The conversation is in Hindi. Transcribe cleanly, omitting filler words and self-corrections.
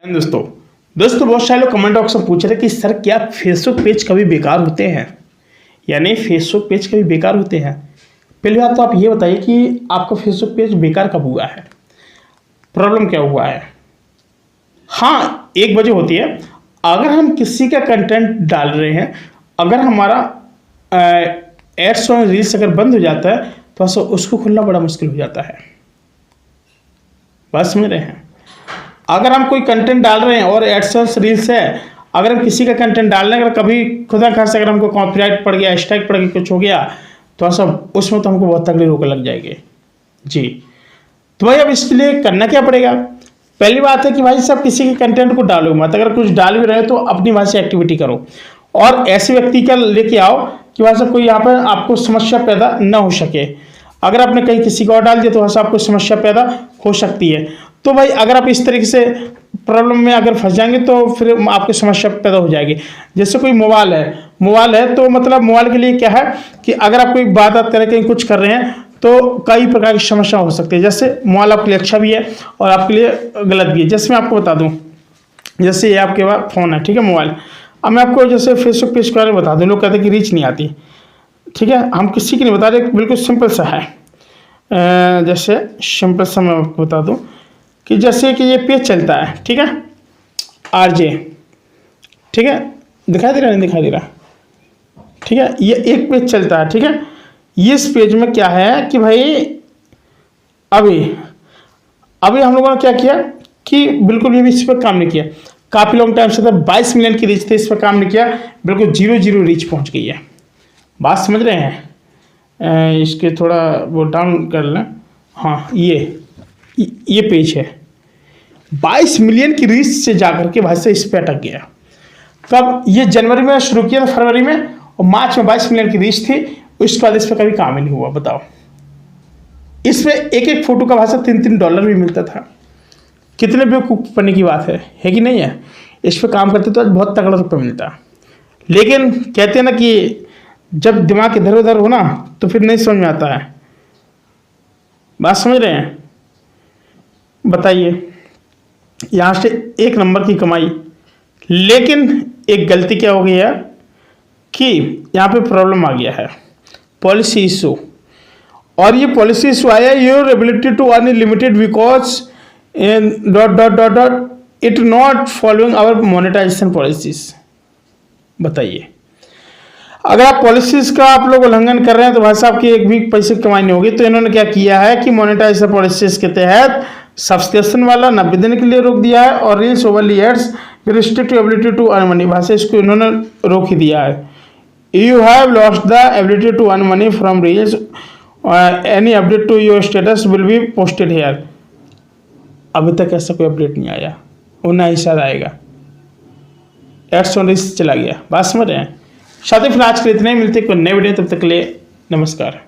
दोस्तों बहुत सारे लोग कमेंट बॉक्स में पूछ रहे कि सर क्या फेसबुक पेज कभी बेकार होते हैं, यानी फेसबुक पेज कभी बेकार होते हैं। पहली बात तो आप ये बताइए कि आपका फेसबुक पेज बेकार कब हुआ है, प्रॉब्लम क्या हुआ है। हाँ, एक वजह होती है, अगर हम किसी का कंटेंट डाल रहे हैं, अगर हमारा एड्स और रील्स अगर बंद हो जाता है तो उसको खुलना बड़ा मुश्किल हो जाता है। बात समझ रहे हैं। अगर हम कोई कंटेंट डाल रहे हैं और एड्स और रील्स है, अगर हम किसी का कंटेंट डाल रहे हैं, अगर कभी खुदा खास अगर हमको कॉपीराइट पड़ गया, स्ट्राइक पड़ गया, कुछ हो गया तो उसमें तो हमको बहुत तगड़ी रोक लग जाएगी जी। तो भाई अब इसके लिए करना क्या पड़ेगा। पहली बात है कि भाई सब किसी के कंटेंट को डालो मत, अगर कुछ डाल भी रहे हो तो अपनी भाषा से एक्टिविटी करो और ऐसे व्यक्ति का लेके आओ कि वहाँ से कोई यहाँ पर आपको समस्या पैदा न हो सके। अगर आपने कहीं किसी को और डाल दिया तो वहाँ से आपको समस्या पैदा हो सकती है। तो भाई अगर आप इस तरीके से प्रॉब्लम में अगर फंस जाएंगे तो फिर आपकी समस्या पैदा हो जाएगी। जैसे कोई मोबाइल है तो मतलब मोबाइल के लिए क्या है कि अगर आप कोई बात करें, कहीं कुछ कर रहे हैं तो कई प्रकार की समस्या हो सकती है। जैसे मोबाइल आपके लिए अच्छा भी है और आपके लिए गलत भी है। जैसे मैं आपको बता दूं, जैसे ये आपके पास फ़ोन है, ठीक है, मोबाइल। अब मैं आपको जैसे फेसबुक पेज के बारे में बता दूँ, लोग कहते हैं कि रीच नहीं आती, ठीक है, हम किसी की नहीं बता रहे, बिल्कुल सिंपल सा है। जैसे सिंपल सा मैं आपको बता दूँ कि जैसे कि ये पेज चलता है, ठीक है, आरजे, ठीक है, दिखाई दे रहा है, नहीं दिखाई दे रहा, ठीक है, ये एक पेज चलता है, ठीक है। इस पेज में क्या है कि भाई अभी हम लोगों ने क्या किया कि बिल्कुल भी इस पर काम नहीं किया, काफ़ी लॉन्ग टाइम से था, 22 मिलियन की रीच थी, इस पर काम नहीं किया, बिल्कुल 0 रीच पहुंच गई है। बात समझ रहे हैं। इसके थोड़ा वो डाउन कर लें। हाँ, ये पेज है, 22 मिलियन की रीच से जाकर के भाई से इस पे अटक गया। कब ये जनवरी में शुरू किया था, फरवरी में, और मार्च में 22 मिलियन की रीच थी। उसके बाद इस पर कभी काम ही नहीं हुआ। बताओ, इसमें एक फोटो का भाषा $3 भी मिलता था। कितने बेवकूफ़ बनने की बात है कि नहीं है। इस पर काम करते तो आज बहुत तगड़ा रुपये मिलता। लेकिन कहते हैं ना कि जब दिमाग इधर उधर हो ना तो फिर नहीं समझ में आता है। बात समझ रहे हैं। बताइए, यहाँ से 1 नंबर की कमाई, लेकिन एक गलती क्या हो गई है कि यहाँ पे प्रॉब्लम आ गया है, पॉलिसी इशू। और ये पॉलिसी इशू आया, your ability to earn limited because it not following our monetization policies. बताइए, अगर आप पॉलिसीज का आप लोग उल्लंघन कर रहे हैं तो भाई साहब की एक भी पैसे की कमाई नहीं होगी। तो इन्होंने क्या किया है कि मोनेटाइजेशन पॉलिसीज के तहत सब्सक्रिप्शन वाला 90 दिन के लिए रोक दिया है और reels overly ads restrict ability to earn money, भाषा इसको इन्होंने रोक ही दिया है। You have lost the ability to earn money from reels, any update to your status will be posted here. अभी तक ऐसा कोई अपडेट नहीं आया, वो ना ही शायद आएगा। एड्स और रील्स चला गया। बात समझ रहे हैं। साथ ही फिर आज के लिए इतना ही, मिलते कोई नए वीडियो, तब तक के लिए नमस्कार।